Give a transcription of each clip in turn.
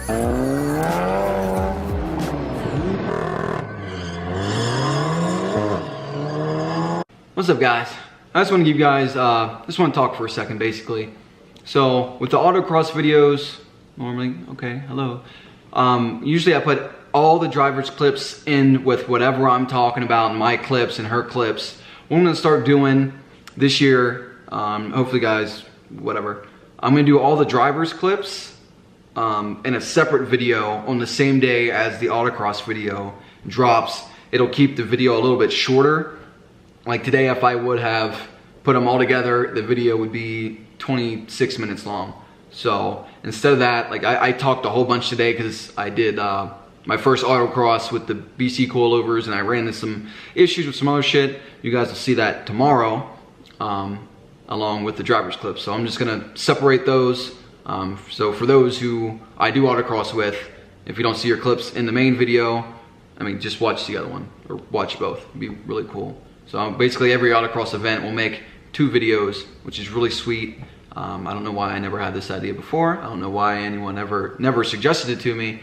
What's up, guys? I just want to give you guys, just want to talk for a second, basically. So, with the autocross videos, normally, okay, hello. Usually I put all the driver's clips in with whatever I'm talking about, in my clips and her clips. What I'm going to start doing this year, hopefully guys, whatever, I'm going to do all the driver's clips in a separate video on the same day as the autocross video drops. It'll keep the video a little bit shorter. Like today, if I would have put them all together, the video would be 26 minutes long. So instead of that, like I talked a whole bunch today because I did my first autocross with the BC coilovers, and I ran into some issues with some other shit. You guys will see that tomorrow, along with the driver's clips. So I'm just gonna separate those. So for those who I do autocross with, if you don't see your clips in the main video, I mean, just watch the other one, or watch both. It'd be really cool. So basically every autocross event will make 2 videos, which is really sweet. I don't know why I never had this idea before. I don't know why anyone never suggested it to me,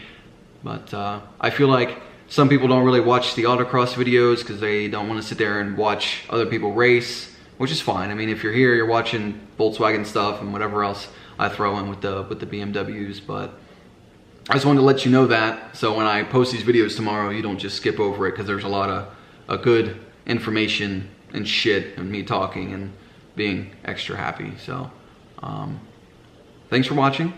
but I feel like some people don't really watch the autocross videos because they don't want to sit there and watch other people race, which is fine. I mean, if you're here, you're watching Volkswagen stuff and whatever else I throw in with the BMWs, but I just wanted to let you know that, so when I post these videos tomorrow, you don't just skip over it, because there's a lot of good information and shit and me talking and being extra happy. So thanks for watching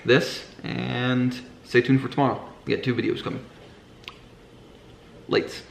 this, and stay tuned for tomorrow. We got 2 videos coming. Late.